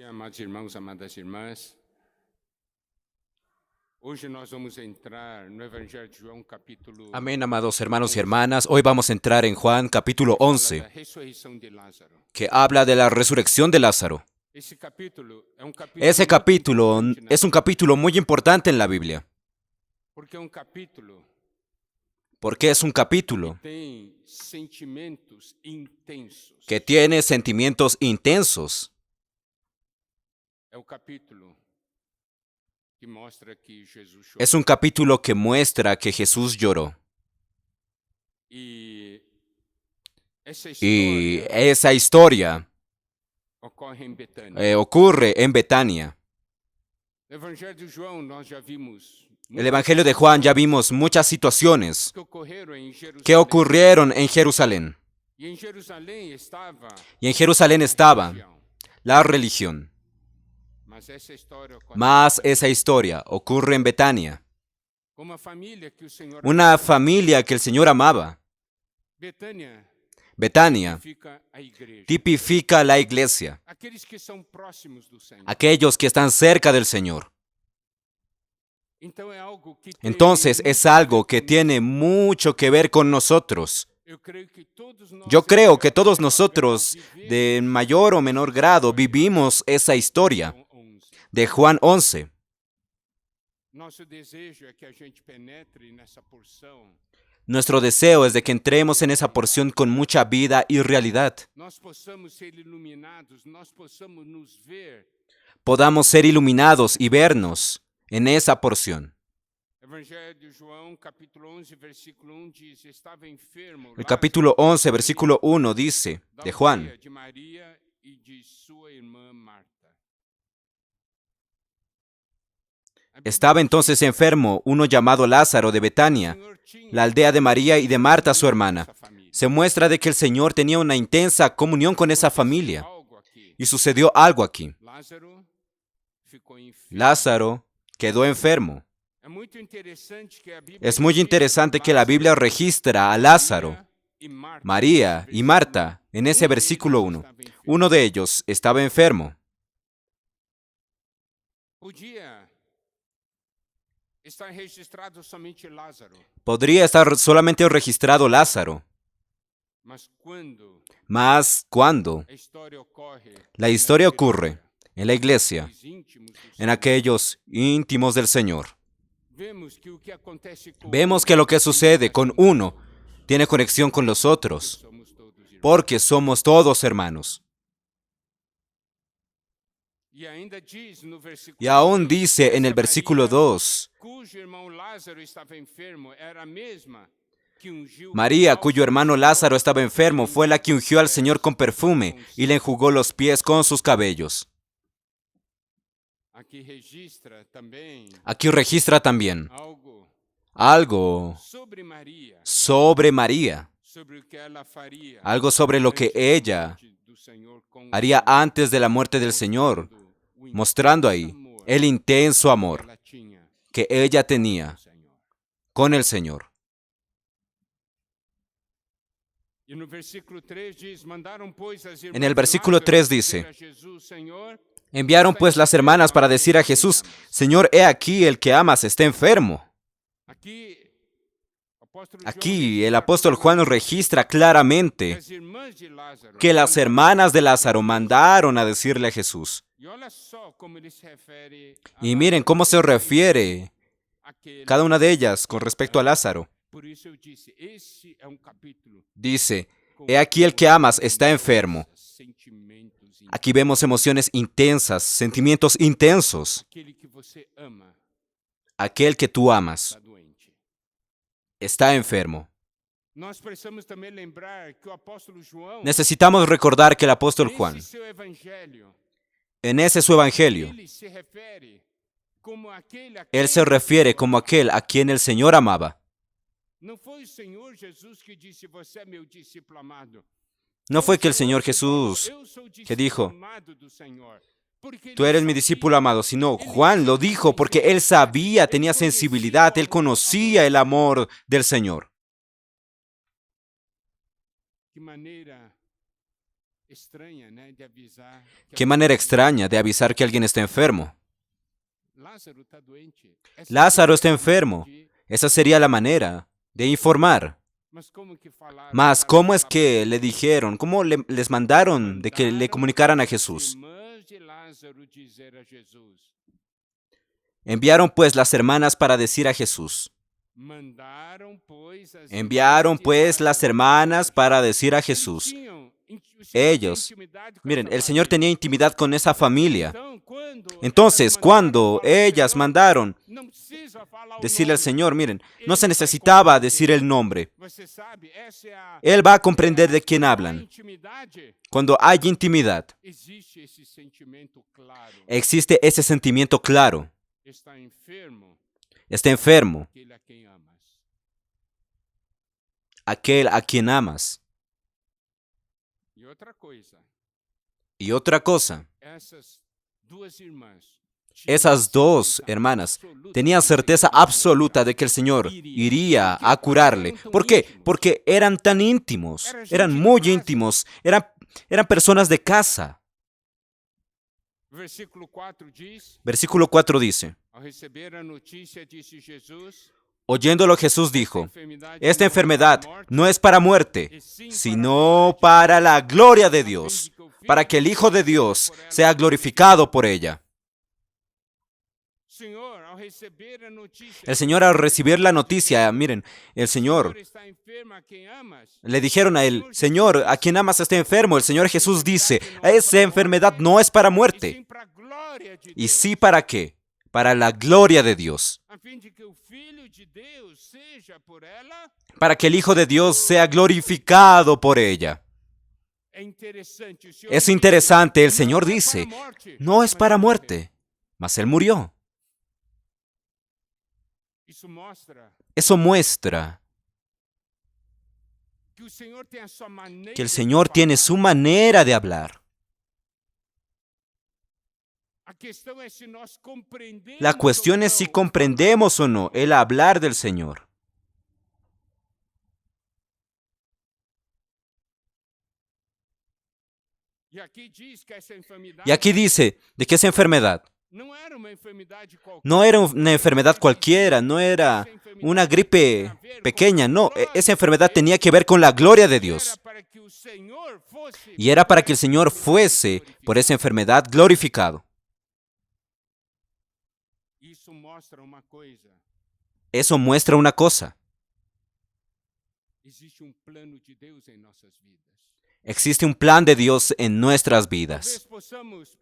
Amados irmãos, amadas irmãs, hoje nós vamos entrar no Evangelho de João, capítulo Amén, amados hermanos y hermanas. Hoy vamos a entrar en Juan capítulo fala 11, da ressurreição de Lázaro. que habla de la resurrección de Lázaro. Esse capítulo é Ese muito capítulo importante na es un capítulo muy importante en la Biblia. porque é capítulo Porque es un capítulo que tem sentimentos intensos. que tiene sentimientos intensos. É capítulo que mostra que Jesus chorou. Es un capítulo que muestra que Jesús lloró. E essa Y história esa historia ocorre em Betânia. ocurre en Betania. No Evangelho de João nós já vimos El Evangelio de Juan ya vimos muchas situaciones que ocorreram em Jerusalém. que ocurrieron en Jerusalén. E em Jerusalém estava Y en Jerusalén estaba religião. la religión. Mas essa história ocorre Mas esa historia ocurre en Betania, com uma família que o Senhor una familia que el Señor amaba. Betânia Betania fica a igreja. tipifica la iglesia, Aqueles que são próximos do Senhor. aquellos que están cerca del Señor. Então é algo que tem Entonces muito es a ver algo que conosco. tiene mucho que ver con nosotros. Eu creio que todos nós Yo creo que todos em nosotros, vivemos de mayor o menor grado, vivimos esa historia João 11. de Juan 11. Nosso desejo é que a gente penetre nessa porção, Nuestro deseo es de que entremos en esa porción con mucha vida y realidad. nós possamos ser iluminados, nós possamos nos ver. Podamos ser iluminados y vernos en esa porción. Evangelho de João, capítulo 11, versículo 1 diz: estava enfermo. El capítulo 11, versículo 1 dice, da de Juan, aldeia de Maria e de sua irmã Marta. estaba entonces enfermo uno llamado Lázaro de Betania, la aldea de María y de Marta su hermana. Se muestra de que el Señor tenía una intensa comunión con esa familia. Algo aqui. Y sucedió algo aquí. Lázaro ficou enfermo. Lázaro quedó enfermo. É muito interessante que a Bíblia Es muy registra interesante que la Lázaro, Biblia registra a Lázaro, María María y Marta en ese versículo 1. Uno de ellos estaba enfermo. Podia estar registrado somente Lázaro, Podría estar solamente registrado Lázaro, mas quando mas cuando a história ocorre la historia ocurre en la iglesia, nos íntimos do en Senhor, aquellos íntimos del Señor, vemos que o que acontece com vemos um que lo que tem sucede con relação uno tiene conexión con los otros, somos todos irmãos. porque somos todos hermanos. E ainda diz no versículo Y aún 2, dice en el essa versículo Maria, 2, cujo irmão Lázaro estava enfermo, era a mesma que ungiu María, com cuyo hermano bálsamo Lázaro estaba enfermo, fue la que ungió al Señor con perfume y le enjugó los pies con sus cabellos. Aqui registra também Aquí registra también algo algo sobre Maria, sobre María, sobre o que ela faria, algo sobre lo que antes da ella morte do Senhor, com haría o Senhor, antes de la muerte del Señor, o mostrando ahí intenso amor el intenso que amor ela tinha que ella com tenía o Senhor. con el Señor. E no versículo 3 diz: mandaram, pois, as irmãs En el de versículo Lázaro 3 dizer dice, a Jesus, Senhor, enviaron pues las hermanas para decir a Jesús, Señor, he aquí el que amas está enfermo. aqui o apóstolo João Aquí registra el apóstol Juan nos registra claramente as irmãs de Lázaro que las mandaram hermanas de dizer a Lázaro Jesus. mandaron a decirle a Jesús. E olha só como ele se refere a Y miren Lázaro, cómo se ele diz, refiere aquele cada una de ellas con respecto a Lázaro. Por isso eu disse, esse é capítulo Dice, com he aquí el que amas está enfermo. sentimentos intensos. Aquí vemos emociones intensas, sentimientos intensos. Aquele que você ama Aquel que tú amas está doente. está enfermo. Nós precisamos também lembrar que o apóstolo João, Necesitamos recordar que el apóstol Juan, nesse seu evangelho, en ese su evangelio, ele se refere como aquele a él quem se o refiere Senhor como ama. aquel a quien el Señor amaba. Não foi o Senhor Jesus que disse, você é meu discípulo amado. No fue que el Senhor Señor que falou, Jesús eu sou que discípulo dijo, amado do Senhor, porque tú ele eres mi sabia, discípulo amado, sino Juan lo dijo porque él sabía, tenía sensibilidad, él conocía el amor del Señor. que maneira estranha, né, de avisar que Qué manera extraña de avisar que alguien está enfermo. Lázaro está doente. Essa Lázaro está seria a forma enfermo. de- Esa sería la manera de informar. Mas como que falaram Mas, para ¿cómo es falar que le dijeron? ¿Cómo les mandaron de que le mandaram comunicaran a as Jesús? irmãs de Lázaro dizer a Jesus. Enviaron pues las hermanas para decir a Jesús. Mandaram, pois, as Enviaron irmãs de pues las Lázaro hermanas dizer a para Jesus. decir a Eles Jesús. tinham- o Senhor tinha Ellos, intimidade com miren, essa el Señor família. tenía intimidad con esa familia. Então, quando Entonces, elas mandaram cuando falar ao ellas Senhor, mandaron não precisa falar o decirle al nome. Señor, miren, no Ele se vai necesitaba compreender. decir el nombre. Você sabe, essa é a Él va a comprender de é a- quién a hablan. intimidade, Cuando hay intimidad, existe esse sentimento claro. existe ese sentimiento claro. Está enfermo Está enfermo aquele a quem amas. aquel a quien amas. E outra coisa, Y otra cosa, essas duas irmãs, esas dos hermanas tenían certeza absoluta de que el Señor iría a curarle. ¿Por qué? Porque eran tan íntimos, eran muy íntimos, eran personas de casa. Versículo 4 diz: Versículo 4 dice, ao receber a notícia, disse Jesus: oyéndolo Jesús dijo, enfermidade esta não é enfermedad para a morte, no es para muerte, e sim sino para la gloria de Dios, para que el Hijo de Dios sea glorificado por ella. Senhor, ao receber a notícia, El Señor al recibir la noticia, miren, el Señor está enfermo a quem amas. le dijeron a él, Señor, a quien amas está enfermo. El Señor Jesús dice, esa enfermedad no es para E muerte. sim para a glória de ¿Y Deus, sí para qué? Para la gloria de Dios, a fim de que o Filho de Deus seja por ela. para que el Hijo de Dios sea glorificado por ella. É interessante, o Senhor Es diz, interesante, el não Señor é para a dice, morte, no es mas para ele muerte, mas Él murió. morreu. Isso mostra Eso muestra que o Senhor tem a sua maneira que el de Señor tiene falar. su manera de hablar. A questão é se nós compreendemos La cuestión es ou si não comprendemos o no el hablar del Señor. E aqui diz que essa enfermidade Y aquí dice de que esa enfermedad não era uma enfermidade qualquer. no era una enfermedad cualquiera, no era una gripe pequeña, no, esa enfermedad tenía que ver con la gloria de Dios. Era para que o Senhor fosse Y era para que el Señor fuese por esa enfermedad glorificado. Isso mostra uma coisa. Eso muestra una cosa. Existe um plano de Deus em nossas vidas. Existe un plan de Dios en nuestras Talvez vidas. possamos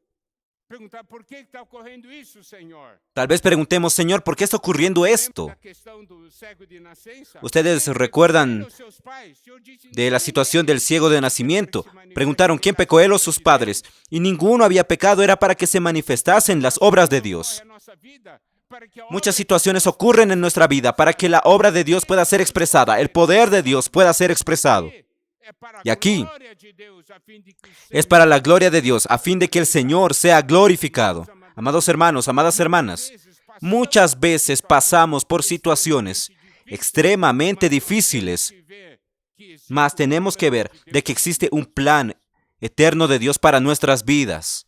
perguntar por que está ocorrendo isso, Senhor. Tal vez preguntemos, Señor, ¿por qué está ocurriendo Lembra esto? da questão do cego de nascença? Ustedes Quem recuerdan pecou, ele ou seus pais? O Senhor disse, De la "Ninguém situación del ciego de nacimiento. para que se manifeste Preguntaron quién las pecó, él o obras sus de padres. Deus". Y ninguno había pecado, era para que se manifestasen las obras de Dios. Ocorre a nossa vida para que a Muchas obra de situaciones Deus ocurren en nuestra vida para que la obra de Dios pueda ser expresada, el poder de Dios pueda ser expresado. é para a E aqui, glória de Deus, a fim de que o Es Senhor para la gloria de Dios, a fin de que el Señor sea glorificado. Amados hermanos, amadas hermanas, muchas veces pasamos por situaciones extremadamente difíciles, mas tenemos que ver de que existe un plan eterno de Dios para nuestras vidas.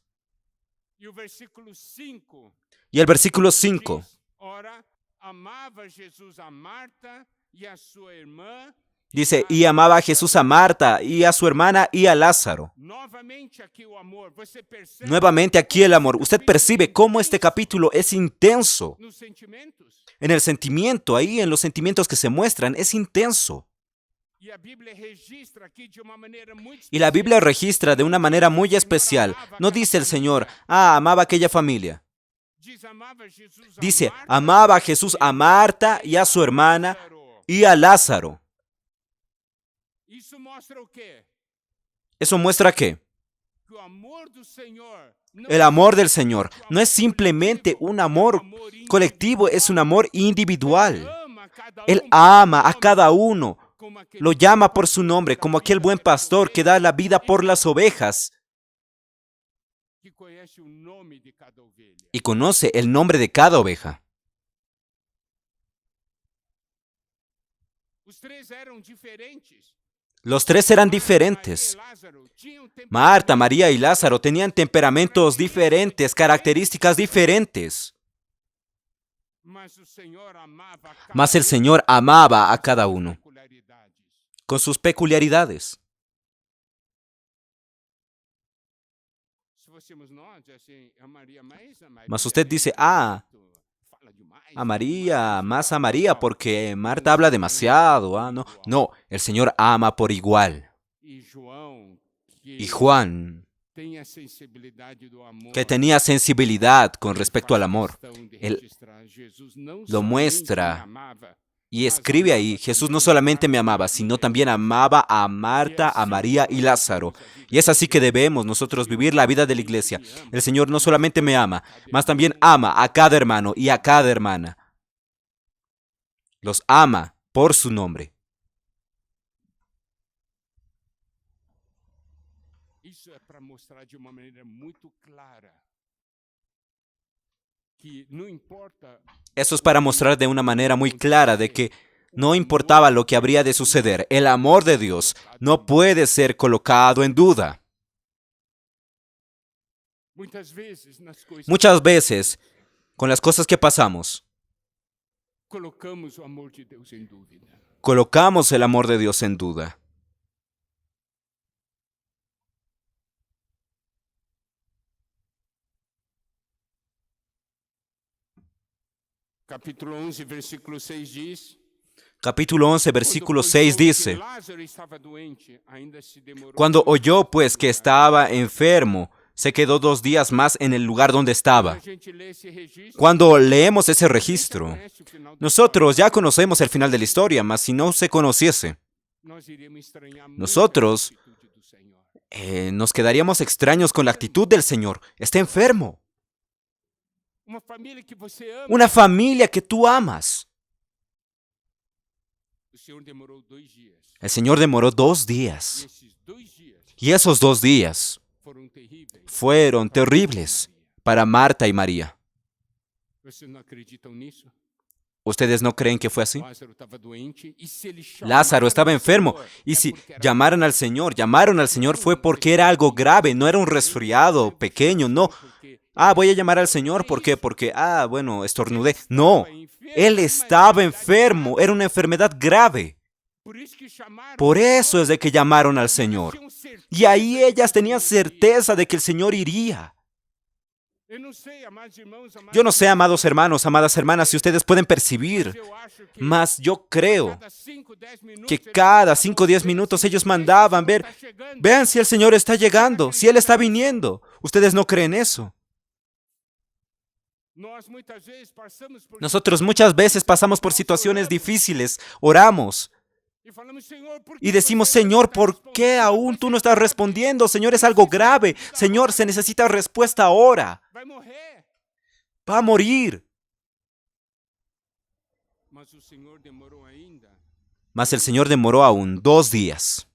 E o versículo 5 Y el versículo 5 diz, ora, amava Jesus a Marta e a sua irmã. dice, y amaba a Jesús a Marta y a su hermana y a Lázaro. Novamente aqui o amor. Você percebe Nuevamente aquí el amor. Usted percibe cómo este capítulo es intenso. nos sentimentos? En el sentimiento, ahí en los sentimientos que se muestran, es intenso. E a Bíblia registra aqui de uma maneira muito Y la Biblia registra de una manera muy especial. No dice el Señor, amaba a aquella familia. diz, amava Jesus a Dice, Marta amaba a Jesús a Marta y a su hermana Lázaro. y a Lázaro. Isso mostra o quê? ¿Eso muestra qué? Que o amor do Senhor não El amor del Señor no es simplemente un amor colectivo, es un amor individual. ama cada Él por ama seu a nome, cada uno, como aquele lo llama por su nombre, como aquel buen pastor que da la vida por las ovejas que conhece o nome de cada ovelha. y conoce el nombre de cada oveja. Os três eram diferentes. Los tres eran diferentes. Marta, María y Lázaro tenían temperamentos diferentes, características diferentes. Mas el Señor amaba a cada uno con sus peculiaridades. Mas usted dice, a María, porque Marta habla demasiado. No, no, el Señor ama por igual. Y Juan, que tenía sensibilidad con respecto al amor, él lo muestra y escribe ahí, Jesús no solamente me amaba, sino también amaba a Marta, a María y Lázaro. Y es así que debemos nosotros vivir la vida de la iglesia. El Señor no solamente me ama, mas también ama a cada hermano y a cada hermana. Los ama por su nombre. Isso é para mostrar de uma maneira muito clara que não importa. Eso es para mostrar de una manera muy clara de que no importaba lo que habría de suceder, el amor de Dios no puede ser colocado en duda. Muchas veces, con las cosas que pasamos, Colocamos o amor de Deus em dúvida. colocamos el amor de Dios en duda. Capítulo 11, versículo 6 diz: Capítulo 11, versículo 6 dice, Lázaro estava doente, ainda se demorou. cuando oyó pues que estaba enfermo, se quedó 2 días más en el lugar donde estaba. A gente lê esse registro, Cuando leemos ese registro, conhece o final da nosotros ya conocemos el final de la historia, mas si no se conociese, nós iríamos estranhar muito nosotros a atitude do Senhor. nos quedaríamos extraños con la actitud del Señor. Está enfermo. Uma família que você ama. Una familia que tú amas. O Senhor demorou 2 dias. El Señor demoró 2 E días. esses 2 dias Y esos 2 días foram terríveis. fueron terribles para Marta y María. Vocês não acreditam nisso? ¿Ustedes no creen que fue así? Lázaro estava doente e se ele Lázaro estaba enfermo. Y si llamaron al Señor fue porque era algo grave, no era un resfriado pequeño, no. Voy a llamar al Señor, ¿por qué? Porque, bueno, estornudé. No, Él estaba enfermo, era una enfermedad grave. Por eso es de que llamaron al Señor. Y ahí ellas tenían certeza de que el Señor iría. Yo no sé, amados hermanos, amadas hermanas, si ustedes pueden percibir, mas yo creo que cada 5 o 10 minutos ellos mandaban ver, vean si el Señor está llegando, si Él está viniendo. ¿Ustedes no creen eso? Nosotros muchas veces pasamos por situaciones difíciles, oramos y decimos, Señor, ¿por qué aún tú no estás respondiendo? Señor, es algo grave. Señor, se necesita respuesta ahora. Va a morir. Mas el Señor demoró aún 2 días.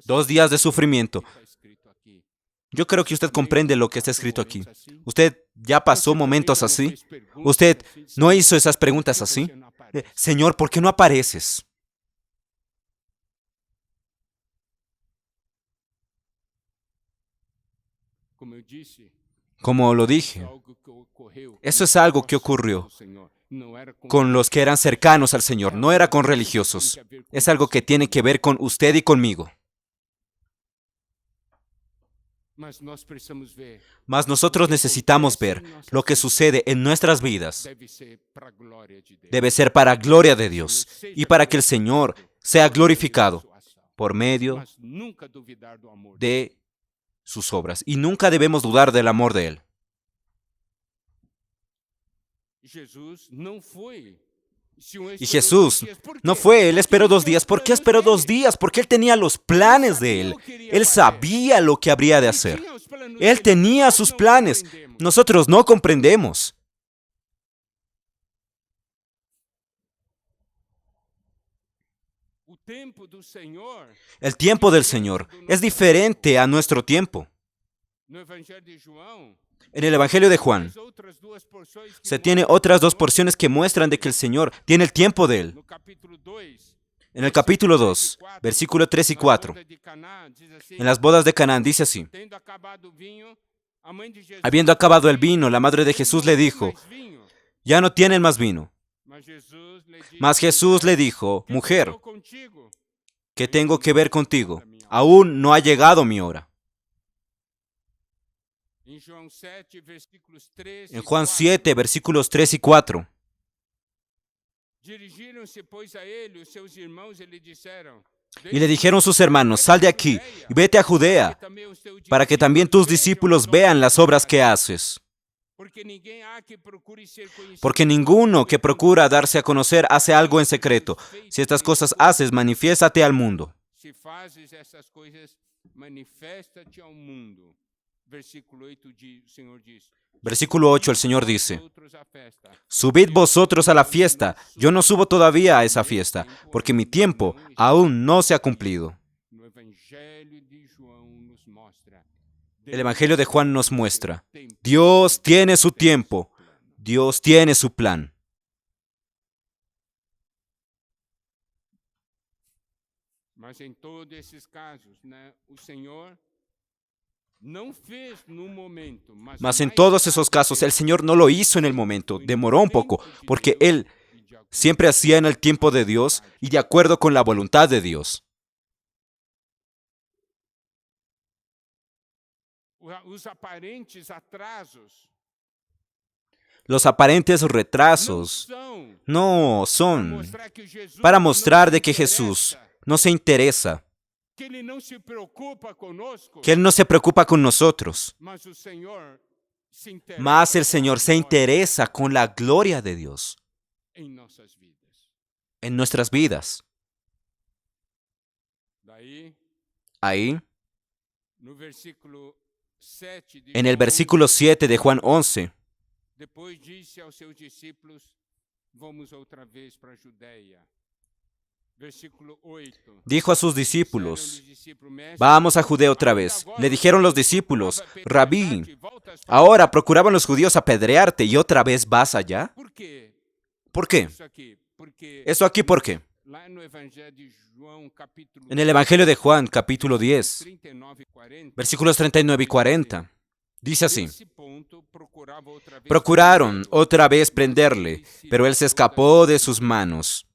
2 días de sufrimiento. Yo creo que usted comprende lo que está escrito aquí. ¿Usted ya pasó momentos así? ¿Usted no hizo esas preguntas así? Señor, ¿por qué no apareces? Como lo dije, eso es algo que ocurrió con los que eran cercanos al Señor, no era con religiosos. Es algo que tiene que ver con usted y conmigo. Mas nosotros necesitamos ver lo que sucede en nuestras vidas. Debe ser para gloria de Dios y para que el Señor sea glorificado por medio de sus obras. Y nunca debemos dudar del amor de Él. Y Jesús no fue, Él esperó 2 días. ¿Por qué esperó 2 días? Porque Él tenía los planes de Él. Él sabía lo que habría de hacer. Él tenía sus planes. Nosotros no comprendemos. El tiempo del Señor es diferente a nuestro tiempo. En el Evangelio de Juan se tiene otras 2 porciones que muestran de que el Señor tiene el tiempo de Él. En el capítulo 2, versículo 3 y 4, en las bodas de Canaán dice así: habiendo acabado el vino, la madre de Jesús le dijo: ya no tienen más vino. Mas Jesús le dijo: mujer, ¿qué tengo que ver contigo? Aún no ha llegado mi hora. En Juan 7, versículos 3 y 4. Y le dijeron sus hermanos: sal de aquí y vete a Judea, para que también tus discípulos vean las obras que haces. Porque ninguno que procura darse a conocer hace algo en secreto. Si estas cosas haces, manifiéstate al mundo. Versículo 8, el Señor dice: subid vosotros a la fiesta, yo no subo todavía a esa fiesta, porque mi tiempo aún no se ha cumplido. El Evangelio de Juan nos muestra: Dios tiene su tiempo, Dios tiene su plan. Mas en todos esos casos, el Señor no lo hizo en el momento, demoró un poco, porque Él siempre hacía en el tiempo de Dios y de acuerdo con la voluntad de Dios. Los aparentes retrasos no son para mostrar de que Jesús no se interesa, que Él no se preocupa con nosotros, mas el Señor se interesa con la gloria de Dios en nuestras vidas. Ahí, en el versículo 7 de Juan 11, dijo a sus discípulos: vamos a Judea otra vez. Le dijeron los discípulos: Rabí, ahora procuraban los judíos apedrearte y otra vez vas allá. ¿Por qué? ¿Eso aquí por qué? En el Evangelio de Juan, capítulo 10, versículos 39 y 40, dice así: procuraron otra vez prenderle, pero él se escapó de sus manos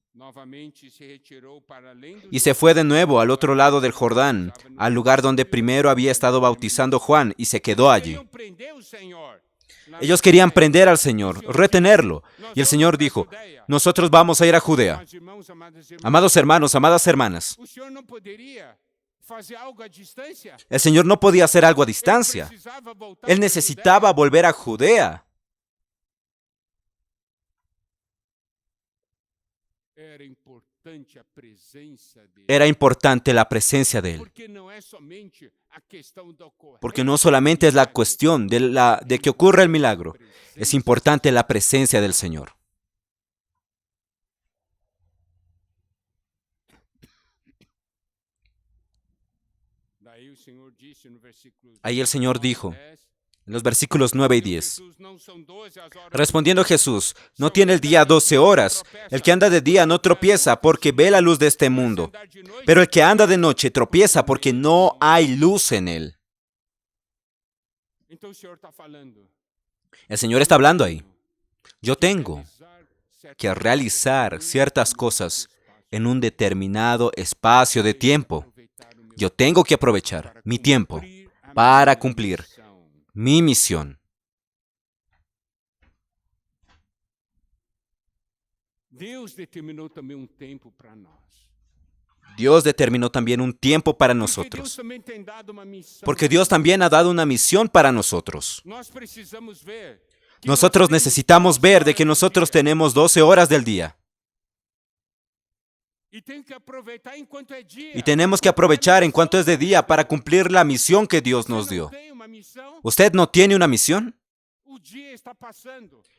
y se fue de nuevo al otro lado del Jordán, al lugar donde primero había estado bautizando Juan, y se quedó allí. Ellos querían prender al Señor, retenerlo, y el Señor dijo: nosotros vamos a ir a Judea. Amados hermanos, amadas hermanas, el Señor no podía hacer algo a distancia. Él necesitaba volver a Judea. Era importante la presencia de Él. Porque no solamente es la cuestión de que ocurra el milagro, es importante la presencia del Señor. Ahí el Señor dijo, en los versículos 9 y 10, respondiendo Jesús: no tiene el día 12 horas. El que anda de día no tropieza porque ve la luz de este mundo. Pero el que anda de noche tropieza porque no hay luz en él. El Señor está hablando ahí. Yo tengo que realizar ciertas cosas en un determinado espacio de tiempo. Yo tengo que aprovechar mi tiempo para cumplir mi misión. Dios determinó también un tiempo para nosotros. Porque Dios también ha dado una misión para nosotros. Nosotros necesitamos ver de que nosotros tenemos 12 horas del día. Y tenemos que aprovechar en cuanto es de día para cumplir la misión que Dios nos dio. ¿Usted no tiene una misión?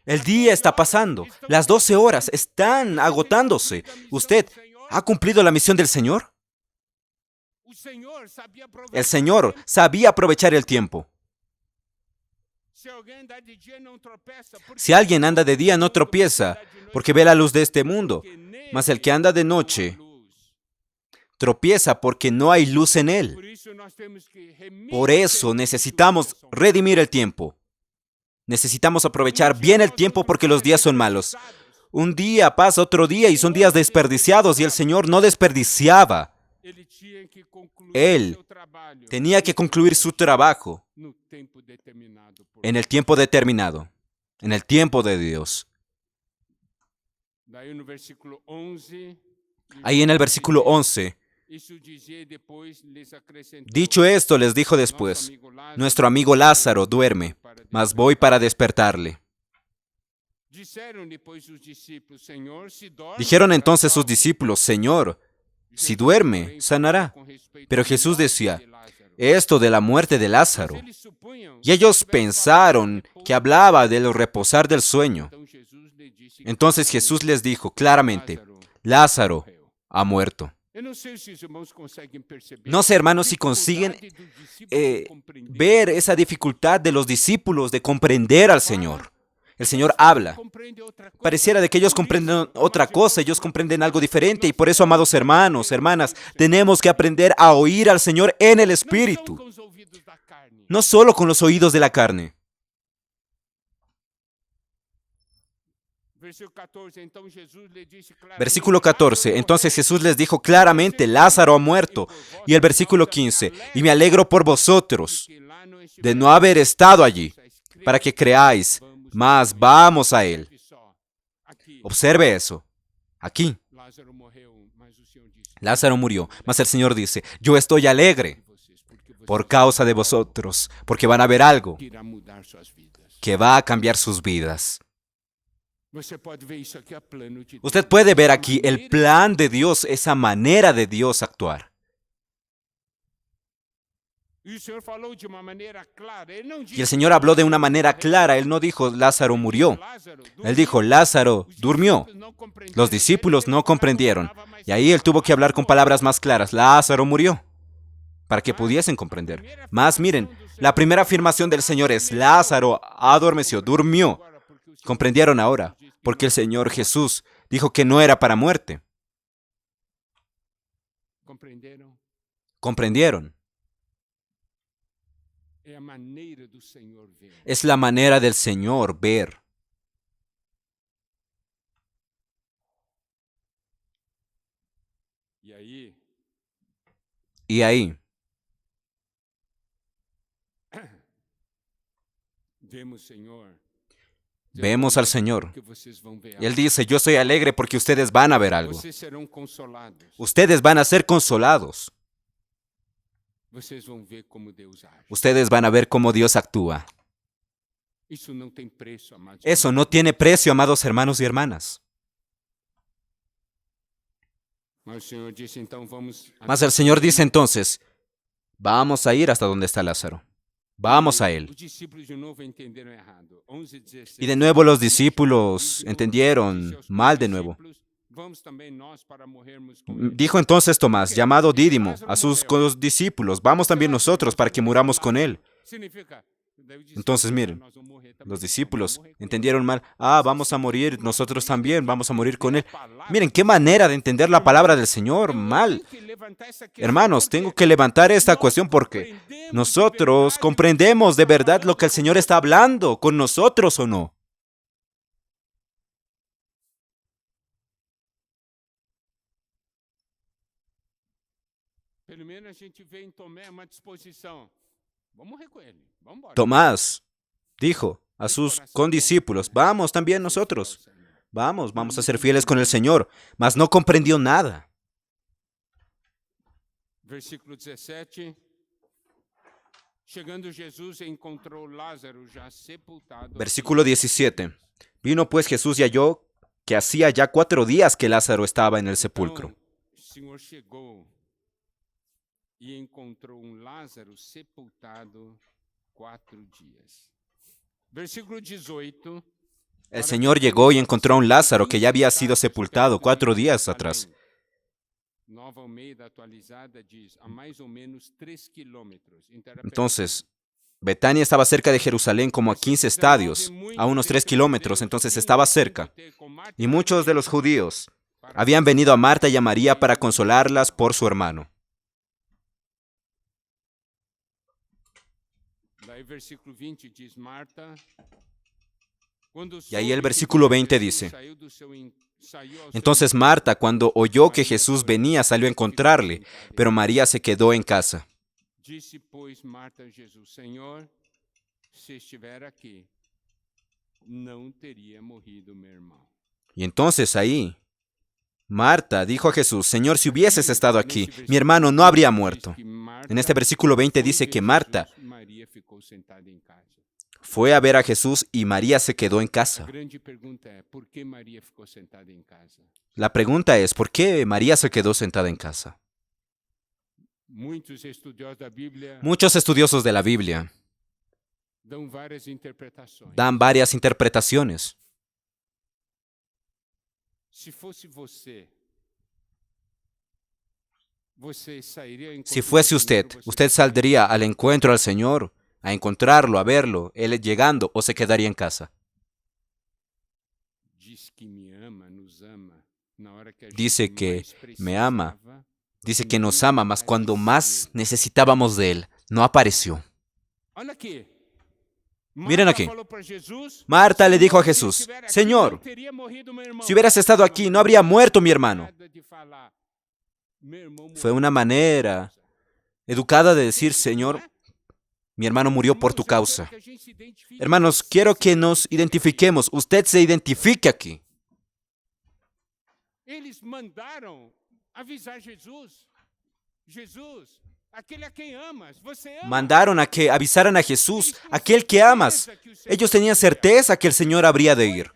El día está pasando. Las 12 horas están agotándose. ¿Usted ha cumplido la misión del Señor? El Señor sabía aprovechar el tiempo. Si alguien anda de día no tropieza porque ve la luz de este mundo, mas el que anda de noche tropieza porque no hay luz en él. Por eso necesitamos redimir el tiempo. Necesitamos aprovechar bien el tiempo porque los días son malos. Un día pasa otro día y son días desperdiciados y el Señor no desperdiciaba. Él tenía que concluir su trabajo en el tiempo determinado, en el tiempo de Dios. Ahí en el versículo 11, dicho esto, les dijo después, nuestro amigo Lázaro duerme, mas voy para despertarle. Dijeron entonces sus discípulos, Señor, si duerme, sanará. Pero Jesús decía, esto de la muerte de Lázaro. Y ellos pensaron que hablaba del reposar del sueño. Entonces Jesús les dijo claramente, Lázaro ha muerto. No sé, hermanos, si consiguen ver esa dificultad de los discípulos de comprender al Señor. El Señor habla. Pareciera de que ellos comprenden otra cosa, ellos comprenden algo diferente. Y por eso, amados hermanos, hermanas, tenemos que aprender a oír al Señor en el Espíritu. No solo con los oídos de la carne. Versículo 14. Entonces Jesús les dijo claramente, Lázaro ha muerto. Y el versículo 15. Y me alegro por vosotros de no haber estado allí, para que creáis. Mas vamos a él. Observe eso. Aquí. Lázaro murió, mas el Señor dice, yo estoy alegre por causa de vosotros, porque van a ver algo que va a cambiar sus vidas. Usted puede ver aquí el plan de Dios, esa manera de Dios actuar. Y el Señor habló de una manera clara. Él no dijo, Lázaro murió. Él dijo, Lázaro durmió. Los discípulos no comprendieron. Y ahí Él tuvo que hablar con palabras más claras. Lázaro murió. Para que pudiesen comprender. Más, miren, la primera afirmación del Señor es, Lázaro adormeció, durmió. ¿Comprendieron ahora? Porque el Señor Jesús dijo que no era para muerte. ¿Comprendieron? Es la manera del Señor ver. Y ahí vemos al Señor. Y Él dice, yo estoy alegre porque ustedes van a ver algo. Ustedes van a ser consolados. Ustedes van a ver cómo Dios actúa. Eso no tiene precio, amados hermanos y hermanas. Mas el Señor dice entonces, vamos a ir hasta donde está Lázaro. Vamos a él. Y de nuevo los discípulos entendieron mal de nuevo. Dijo entonces Tomás, llamado Dídimo, a sus discípulos, vamos también nosotros para que muramos con él. Entonces miren, los discípulos entendieron mal. Vamos a morir, nosotros también vamos a morir con él. Miren, qué manera de entender la palabra del Señor, mal. Hermanos, tengo que levantar esta cuestión porque nosotros comprendemos de verdad lo que el Señor está hablando con nosotros o no. Tomás dijo a sus condiscípulos, vamos también nosotros. Vamos a ser fieles con el Señor. Mas no comprendió nada. Versículo 17. Chegando Jesús encontró Lázaro ya sepultado. Versículo 17. Vino pues Jesús y halló que hacía ya 4 días que Lázaro estaba en el sepulcro. El Señor llegó y encontró un Lázaro sepultado 4 días. Versículo 18. El Señor llegó y encontró a un Lázaro que ya había sido sepultado 4 días atrás. Nova Almeida atualizada diz a mais ou menos 3 kilómetros. Entonces, Betania estaba cerca de Jerusalén como a 15 estadios, a unos 3 kilómetros, entonces estaba cerca. Y muchos de los judíos Habían venido a Marta y a María para consolarlas por su hermano. Y ahí el versículo 20 dice: entonces Marta, cuando oyó que Jesús venía, salió a encontrarle, pero María se quedó en casa. Disse, pois, Marta a Jesus: Senhor, se estiver aqui, não teria morrido meu irmão. Y entonces ahí, Marta dijo a Jesús: Señor, si hubieses estado aquí, mi hermano no habría muerto. En este versículo 20 dice que Marta Maria ficou sentada em casa. fue a ver a Jesús y María se quedó en casa. A grande pergunta é: por que Maria ficou sentada em casa? La pregunta es, ¿por qué María se quedó sentada en casa? Muitos estudiosos da Bíblia Muchos estudiosos de la Biblia dão várias interpretações. dan varias interpretaciones. Se fosse você, você sairia ao Si encontro fuese do usted, Senhor, ¿usted saldría al encuentro al Señor, a encontrarlo, a verlo, Él llegando, o se quedaría en casa? diz que me ama, nos ama, na hora que a Dice gente que mais me ama. precisava, Dice que nos ama, mas cuando más necesitábamos de Él, no apareció. Olha aqui. Miren Marta aquí. falou para Jesus, Marta le dijo a "Senhor, Jesús: se estiver aqui, Señor, não teria morrido meu irmão." si hubieras estado aquí, no habría muerto mi hermano. Nada de falar, "Meu irmão Fue morreu una por manera causa." educada de decir: Señor, mi hermano murió por tu causa. Hermanos, quiero que nos identifiquemos. Usted se identifique aquí. Eles mandaram avisar Jesus. Jesus, aquele a quem amas, você ama. Mandaron a que avisaran a Jesús, aquel que amas. Ellos tenían certeza que el Señor habría de ir.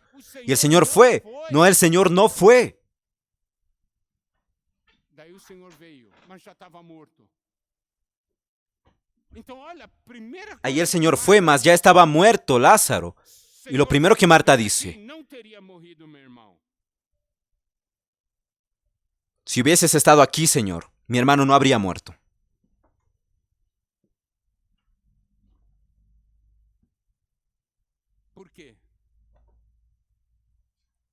Y el Señor fue. No, el Señor no fue. Daí o Senhor veio, mas já estava morto. Então, olha, a primeira Ahí el coisa Señor que fue, Marta mas ya estaba muerto Lázaro. Y lo primero que Marta dice: não teria morrido meu irmão. si hubieses estado aquí, Señor, mi hermano no habría muerto. Por quê?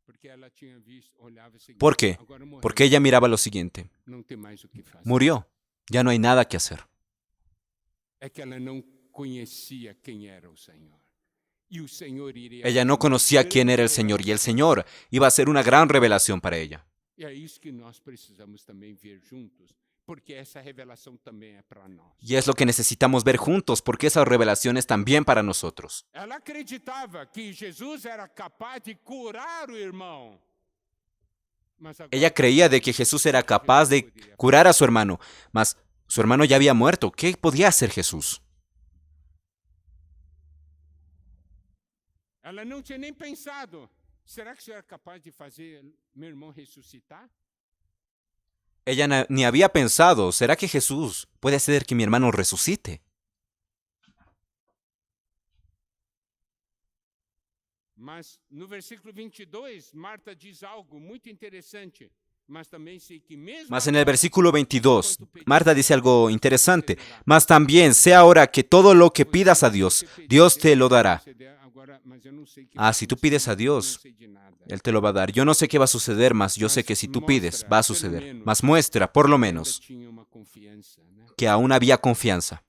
Porque ela tinha visto, olhava e seguia, ¿Por qué? agora morreu, Porque ella miraba lo siguiente: não tem mais o que fazer. murió, ya no hay nada que hacer. É que ela não conhecia quem era o Senhor. E o Senhor iria Ella no conocía quién era el Señor y el Señor iba a ser una gran revelación para ella. E é isso que nós precisamos também ver juntos, porque essa revelação também é para nós. Y es lo que necesitamos ver juntos, porque esa revelación es también para nosotros. Ela acreditava que Jesus era capaz de curar o irmão. Mas agora Ella creía de que Jesús era capaz de curar a su hermano, mas su hermano ya había muerto. ¿Qué podía hacer Jesús? ela não tinha nem pensado. Será que o Senhor é capaz de fazer meu irmão ressuscitar? Ella ni había pensado: ¿será que Jesús puede hacer que mi hermano resucite? Mas no versículo 22, Marta diz algo muito interessante. Mas também sei que mesmo Mas en el agora, versículo 22, quanto pedir, Marta dice algo interesante: concederá. mas también sé ahora que todo lo que pidas a Dios, Dios te lo dará. Agora, mas eu não sei que Ah, vai si tú pides a acontecer, Dios, eu não sei de nada. Él te lo va a dar. Yo no sé qué va a suceder, mas yo sé que si tú pides, va a suceder. Mas muestra, por lo Ainda menos, tinha uma confiança, né? que aún había confianza.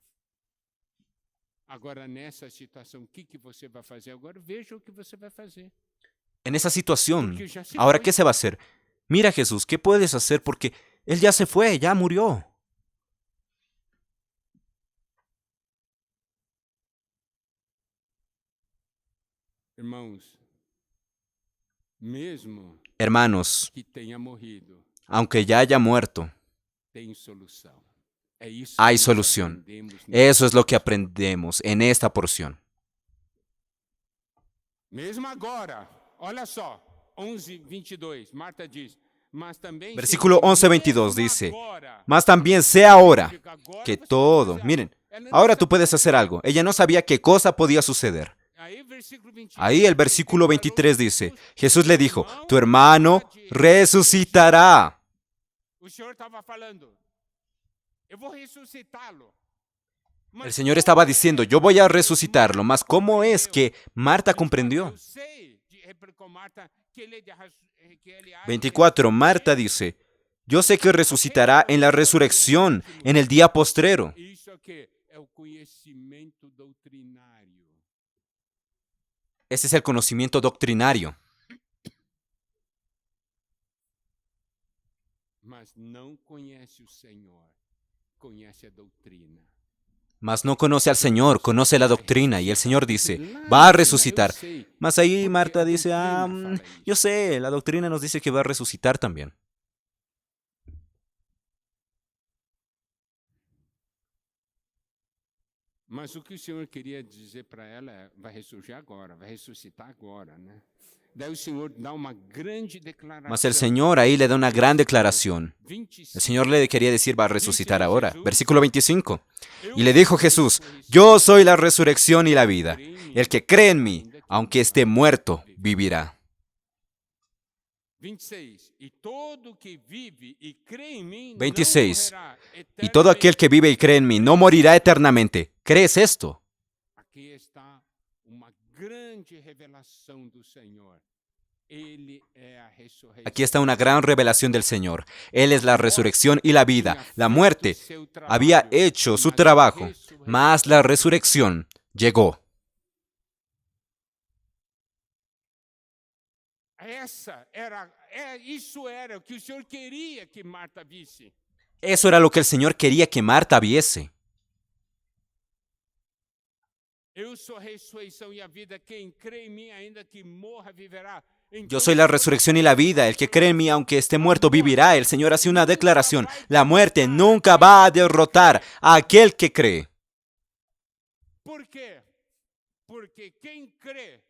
Agora nessa situação, o que você vai fazer? Agora veja o que você vai fazer. En esa situación, Porque já se ¿ahora foi. qué se va a hacer? Mira, Jesús, ¿qué puedes hacer? Porque Él ya se fue, ya murió. Irmãos, mesmo Hermanos, que tenha morrido, aunque ya haya muerto, tem solução. É isso hay que nós solución. aprendemos Eso es lo que aprendemos en esta porción. mesmo agora. Olha só, 11:22, Marta diz, mas também Versículo sei que 11:22 mesmo dice: agora, mas también sé ahora que agora que você todo, vai fazer miren, algo. Ela não ahora tú sabia. puedes hacer algo. Ella no sabía qué cosa podía suceder. Aí, versículo 23, Ahí el versículo declarou 23 dice: Jesus, Jesús le dijo: "Irmão, tu hermano há de resucitará. O Senhor estava falando, eu vou ressuscitá-lo. Mas El Señor como estaba é diciendo: que yo voy a Marta resucitarlo. Mas ¿cómo es compreendeu? que Marta Ele fala, comprendió? eu sei, replicou Marta que ele 24. Marta dice, yo sé que resucitará en la resurrección, en el día postrero. Isso aqui é o conhecimento doutrinário. Ese es el conocimiento doctrinario. Mas não conhece o Senhor, conhece a doutrina. Mas no conoce al Señor, conoce la doctrina. Y el Señor dice, va a resucitar. Mas ahí Marta dice, yo sé, la doctrina nos dice que va a resucitar también. Mas o que o Senhor queria dizer para ela é, vai ressurgir agora, vai ressuscitar agora, né? Daí o Senhor dá uma grande declaração. Mas el Señor ahí le da una gran declaración. 25. El Señor le quería decir, va a resucitar ahora. Versículo 25. Y le dijo Jesús, yo soy la resurrección y la vida. El que cree en mí, aunque esté muerto, vivirá. 26. E todo que vive e crê em mim 26. não morrerá Y todo aquel que vive y cree en mí no morirá eternamente. ¿Crees esto? Aqui está uma grande revelação do Senhor. Ele é a ressurreição. Aquí está una gran revelación del Señor. Él es la resurrección y la vida. La muerte había hecho su trabajo, mas la resurrección llegó. Isso era o que o Senhor queria que Marta visse. Eso era lo que el Señor quería que Marta viese. Eu sou a ressurreição e a vida. Quem crê em mim, ainda que morra, viverá. Yo soy la resurrección y la vida. El que cree en mí, aunque esté muerto, vivirá. El Señor hace una declaración. La muerte nunca va a derrotar a aquel que cree. Por quê? Porque quem crê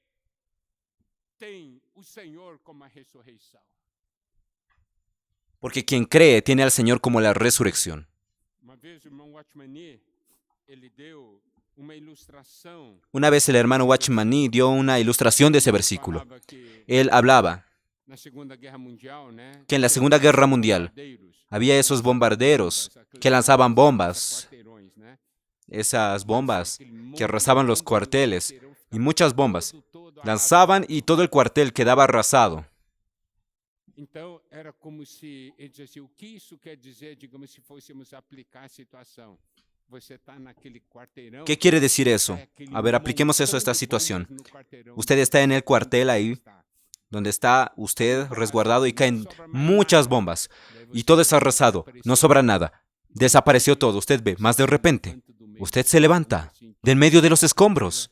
tem o Senhor como a ressurreição. Porque quien cree tiene al Señor como la resurrección. Uma vez o irmão Watchmani, ele deu uma ilustração. Una vez el hermano Watchmani dio una ilustración de ese versículo. Falava que Él hablaba na Segunda Guerra Mundial, né? que en la Segunda Guerra Mundial había esos bombarderos que lanzaban bombas, Quarteirões, né? esas bombas que arrasaban los cuarteles, y muchas bombas lanzaban y todo el cuartel quedaba arrasado. Então, era como se ele dizia assim, o que isso quer dizer, digamos, se fôssemos aplicar a situação. Você está naquele quarteirão. ¿Qué quiere decir eso? A ver, apliquemos eso a esta situación. Usted está en el cuartel ahí, donde está usted resguardado y caen muchas bombas. Y todo está arrasado, no sobra nada. Desapareció todo, usted ve, más de repente. Usted se levanta, de en medio de los escombros,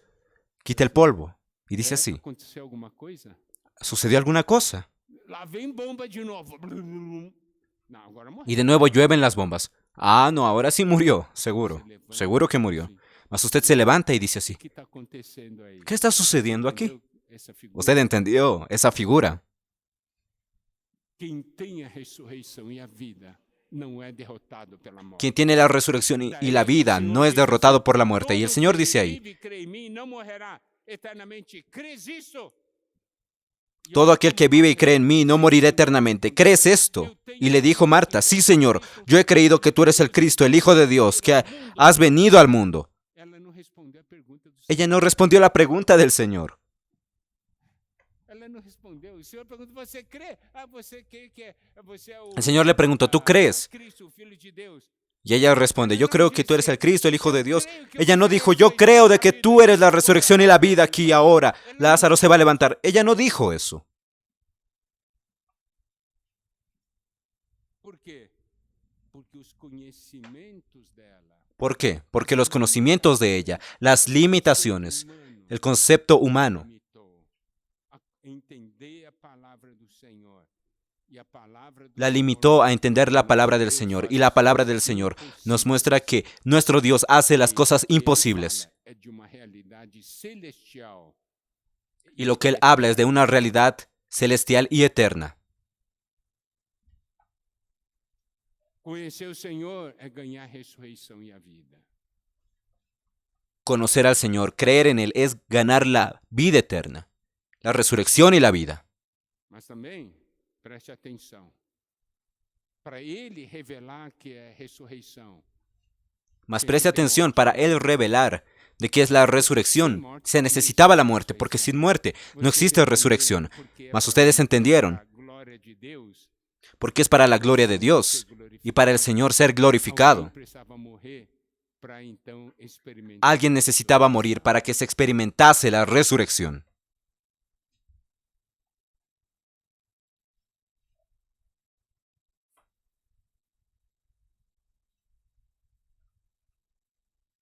quita el polvo y dice así, Aconteceu alguma coisa? ¿sucedió alguna cosa? Lá vem bomba de novo. Não, agora morreu. Y de nuevo llueven las bombas. Ah, no, ahora sí murió, seguro. Seguro que murió. Mas usted se levanta y dice así, O que está acontecendo aí? ¿qué está sucediendo aquí? Entendeu essa figura? Usted entendió esa figura. Quem tem a ressurreição e a vida não é derrotado pela morte. Quien tiene la resurrección y la vida no es derrotado por la muerte. Y el Señor dice ahí, Vive e crê em mim não morrerá eternamente. Crês isso? todo aquel que vive y cree en mí no morirá eternamente. ¿Crees esto? Y le dijo Marta, sí, Señor, yo he creído que tú eres el Cristo, el Hijo de Dios, que has venido al mundo. Ela não respondeu a pergunta do Senhor. Ella no respondió a la pregunta del Señor. Ela não respondeu. O Senhor pergunta: você crê? Ah, você crê que você é o El Señor le preguntó, ¿tú crees? Cristo, o Filho de Deus. Y ella responde, yo creo que tú eres el Cristo, el Hijo de Dios. Ella no dijo, yo creo de que tú eres la resurrección y la vida aquí ahora. Lázaro se va a levantar. Ella no dijo eso. Por quê? Porque os conhecimentos dela, ¿Por qué? Porque los conocimientos de ella, las limitaciones, el concepto humano, limitou a entender a palavra do Senhor. E a palavra do la Senhor limitó a entender la palabra del Señor. Y la palabra del Señor nos muestra que nuestro Dios hace las cosas imposibles. é de uma realidade celestial. Y lo que Él habla es de una realidad celestial y eterna. Conhecer o Senhor é ganhar a ressurreição e a vida. Conocer al Señor, creer en Él, es ganar la vida eterna, la resurrección y la vida. Mas também, preste atenção, para Ele revelar que é ressurreição, Mas preste atención, para Él revelar de qué es la resurrección. Se necesitaba la muerte, porque sin muerte no existe resurrección. Mas ustedes entendieron, porque es para la gloria de Dios y para el Señor ser glorificado. Alguien necesitaba morir para que se experimentase la resurrección.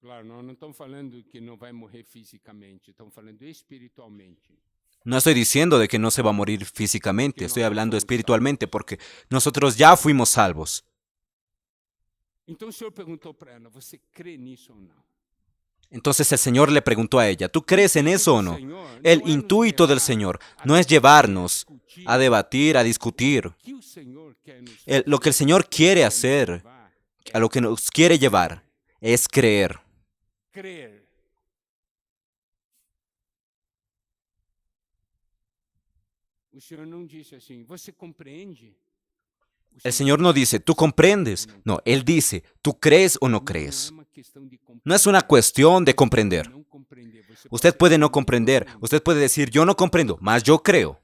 Claro, nós não estamos falando que não vai morrer fisicamente, estamos falando espiritualmente. No estoy diciendo de que no se va a morir físicamente, estoy hablando espiritualmente, porque nosotros ya fuimos salvos. Então o Senhor perguntou para ela: você crê nisso ou não? Entonces el Señor le preguntó a ella, ¿tú crees en eso o no? El intuito del Señor no es llevarnos a debatir, a discutir. Lo que el Señor quiere hacer, a lo que nos quiere llevar, es creer. Crer. O Senhor não disse assim: você compreende? El Señor no dice, ¿tú comprendes? No, Él dice, ¿tú crees o no crees? No es una cuestión de comprender. Usted puede no comprender, usted puede decir, yo no comprendo, mas yo creo.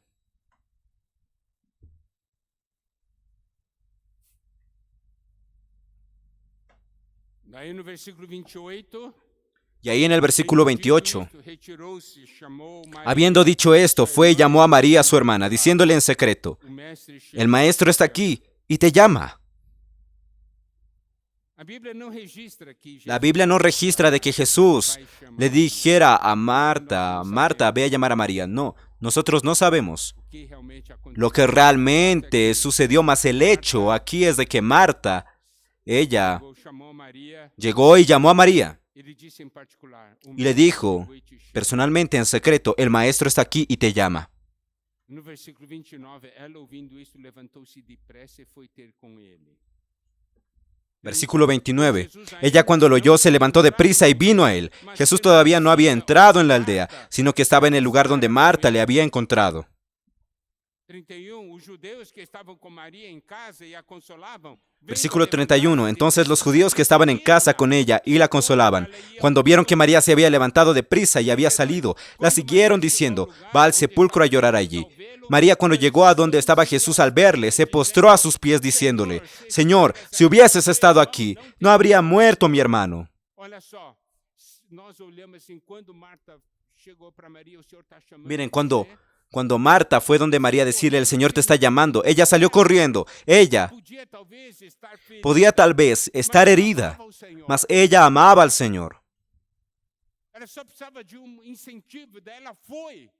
Daí no versículo 28, Y ahí en el versículo 28, habiendo dicho esto, fue y llamó a María, su hermana, diciéndole en secreto, el maestro está aquí y te llama. La Biblia no registra de que Jesús le dijera a Marta, Marta, ve a llamar a María. No, nosotros no sabemos lo que realmente sucedió, mas el hecho aquí es de que Marta, ella llegó y llamó a María y le dijo personalmente en secreto, el maestro está aquí y te llama. No versículo 29, ela ouvindo isto levantou-se depressa e foi ter com ele. Versículo 29. Ella cuando lo oyó se levantó deprisa y vino a él. Jesús todavía no había entrado en la aldea, sino que estaba en el lugar donde Marta le había encontrado. 31. Os judeus que estavam com Maria em casa e a consolavam. Versículo 31. Entonces los judíos que estaban en casa con ella y la consolaban, cuando vieron que María se había levantado deprisa y había salido, la siguieron diciendo, va al sepulcro a llorar allí. María, cuando llegó a donde estaba Jesús al verle, se postró a sus pies diciéndole, Señor, si hubieses estado aquí, no habría muerto mi hermano. Olha só, nós olhamos assim, quando Marta chegou para Maria, o Senhor está chamando. Miren, cuando Marta fue donde María a decirle, el Señor te está llamando, ella salió corriendo. Ella podía tal vez estar herida, mas ella amaba al Señor. Ela só precisava de incentivo, daí ela foi.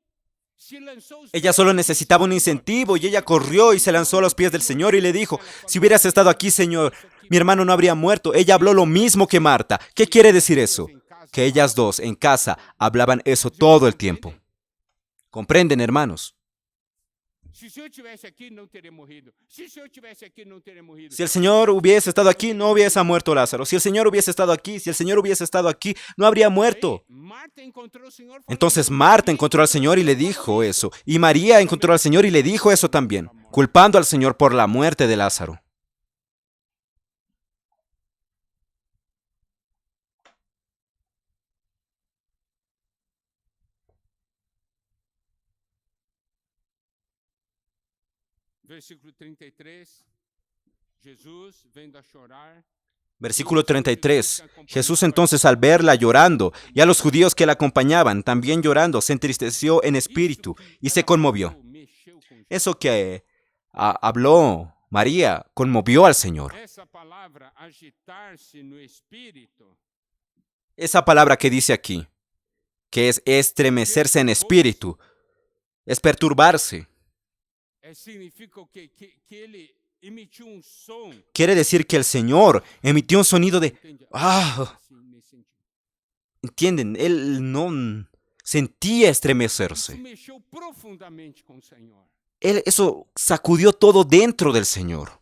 Ella solo necesitaba un incentivo y ella corrió y se lanzó a los pies del Señor y le dijo, si hubieras estado aquí, Señor, mi hermano no habría muerto. Ella habló lo mismo que Marta. ¿Qué quiere decir eso? Que ellas dos en casa hablaban eso todo el tiempo. ¿Comprenden, hermanos? Si el Señor estuviese aquí, no teria morrido. Si el Señor estuviese aquí, no teria morrido. Si el Señor hubiese estado aquí, no hubiese muerto Lázaro. Si el Señor hubiese estado aquí, si el Señor hubiese estado aquí, no habría muerto. Entonces Marta encontró al Señor y le dijo eso. Y María encontró al Señor y le dijo eso también, culpando al Señor por la muerte de Lázaro. Versículo 33, Jesús vendo a chorar. Versículo 33. Jesús entonces al verla llorando y a los judíos que la acompañaban también llorando, se entristeció en espíritu y se conmovió. Eso que habló María conmovió al Señor. Esa palabra que dice aquí, que es estremecerse en espíritu, es perturbarse. Quiere decir que el Señor emitió un sonido de ¡ah! ¿Entienden? Él no sentía estremecerse. Eso sacudió todo dentro del Señor.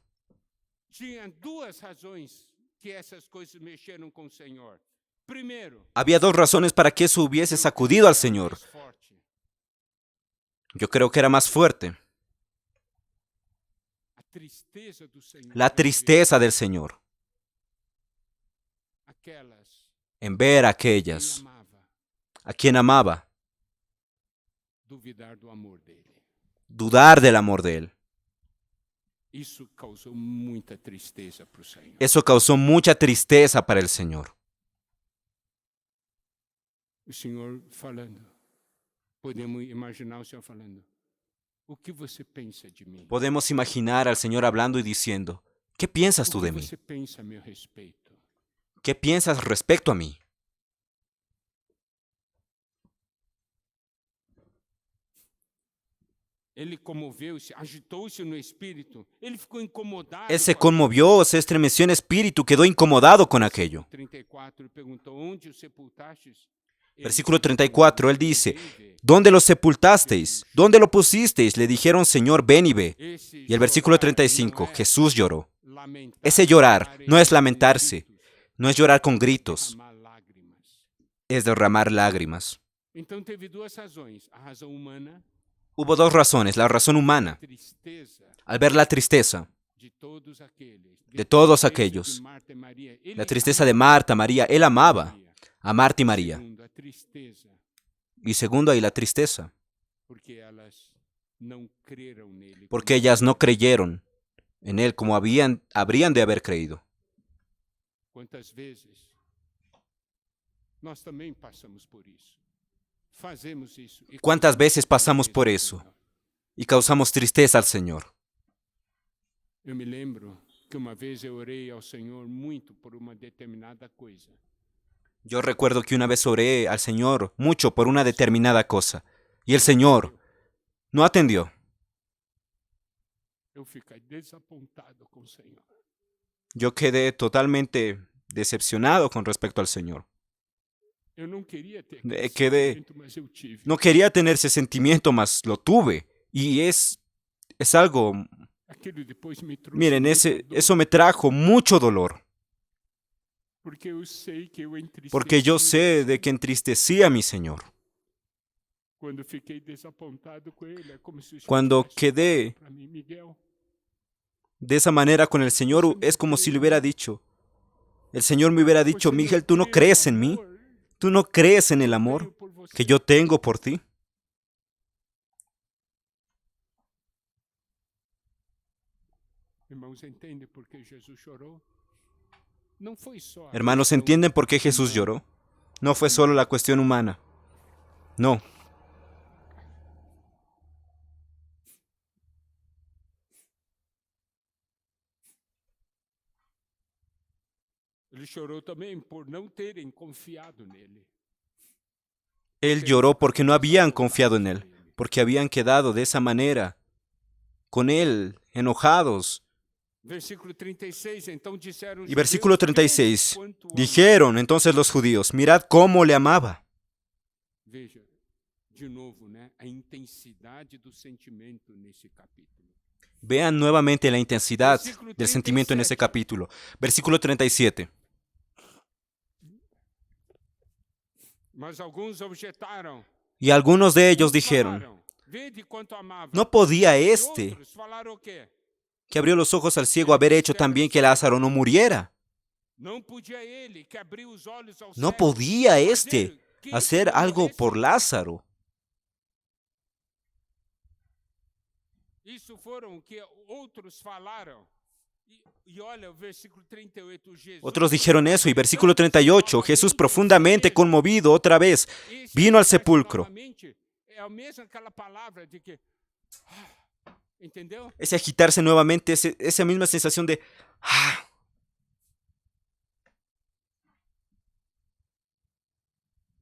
Había dos razones para que eso hubiese sacudido al Señor. Yo creo que era más fuerte. La tristeza del Señor en ver a aquellas a quien amaba, duvidar do amor dele. dudar del amor de Él. Isso causou muita tristeza para o Senhor. Eso causó mucha tristeza para el Señor. O Senhor falando, podemos imaginar o Senhor falando, o que você pensa de mim? Podemos imaginar al Señor hablando y diciendo, ¿qué piensas tú O que de mí? você pensa a meu respeito? ¿Qué piensas respecto a mí? Ele comoveu-se, agitou-se no espírito, ele ficou incomodado. Él se com aquilo. conmovió, se estremeció en espíritu, quedó incomodado con aquello. 34, perguntou, onde o sepultastes? Versículo 34, él dice, ¿dónde lo sepultasteis? ¿Dónde lo pusisteis? Le dijeron, Señor, ven y ve. Y el versículo 35, Jesús lloró. Ese llorar no es lamentarse, no es llorar con gritos, es derramar lágrimas. Então teve duas razões, a razão humana, Hubo dos razones. La razón humana, tristeza al ver la tristeza de todos aqueles, de todos tristeza aquellos, de Marta e Maria. la tristeza de Marta, María, él amaba a Marta y María. Segundo, a tristeza, Y segundo, ahí la tristeza, porque elas não creram nele. porque ellas no creyeron en él como habrían de haber creído. Quantas vezes nós também passamos por isso. Fazemos isso. E ¿Cuántas veces causamos pasamos tristeza por ao eso Senhor. y causamos tristeza al Señor? Eu me lembro que uma vez eu orei ao Senhor muito por uma determinada coisa. Yo recuerdo que una vez oré al Señor mucho por una determinada cosa y el Señor no atendió. Eu fiquei desapontado com o Senhor. Yo quedé totalmente decepcionado con respecto al Señor. Eu não queria ter De- aquele quedé- sentimento, mas eu tive. No quería tener ese sentimiento, mas lo tuve. Y es algo, Aquilo depois me trouxe miren, muita dor, eso me trajo mucho dolor. porque eu sei que eu entristeci Porque yo o sé de que entristecí a mi Señor. Quando fiquei desapontado com ele, é como se o Senhor Cuando tivesse quedé falado para mim, Miguel, de esa manera con el Señor, es como si le hubiera dicho, el Señor me hubiera dicho, você Miguel, não ¿tú no crê no crees en mí? amor ¿Tú no crees en el que eu amor tenho por você?" que yo tengo por ti? Irmãos, entendem por que Jesus chorou? Não foi só a Hermanos, questão ¿entienden por qué Jesús humana. lloró? No fue solo la cuestión humana. No, Ele chorou também por não terem confiado nele. Él lloró porque no habían confiado en Él, porque habían quedado de esa manera, con Él, enojados. Versículo 36, então disseram os Y versículo judeus, 36, "Vede quanto ama." dijeron entonces los judíos, mirad cómo le amaba. Veja, de novo, né, a intensidade do sentimento nesse capítulo. Vean nuevamente la intensidad Versículo del sentimiento en ese 37. capítulo. Versículo 37. Mas alguns objetaram. Y algunos de ellos Uns dijeron, falaram, "Vede quanto amava." ¿no podía E este, outros falaram o quê? que abrió los ojos al ciego, haber hecho también que Lázaro no muriera? Não podia ele, que abriu os olhos ao ¿No cego, podía fazer este que hacer este não algo morresse? por Lázaro? Isso foram o que outros falaram. E olha o versículo 38, Jesus. Otros dijeron eso y versículo 38, Jesús profundamente conmovido otra vez Esse vino al verso sepulcro. novamente É a mesma aquela palavra de que entendeu? Ese agitarse nuevamente, esa misma sensación de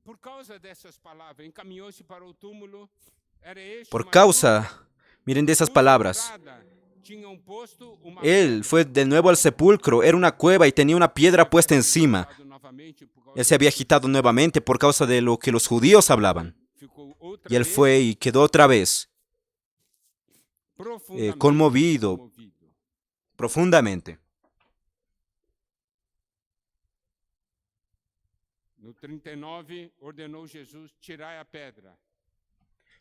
Por causa dessas palavras, encaminhou-se para o túmulo. Era este por uma causa, miren de esas cruz palabras. quebrada, tinham posto uma Él fue de nuevo al sepulcro, era una cueva y tenía una piedra puesta encima. novamente por causa Él se había agitado nuevamente por causa de lo que los judíos hablaban. ficou outra Y él vez fue y quedó otra vez profundamente conmovido profundamente. No 39, ordenou Jesus, tirai a pedra.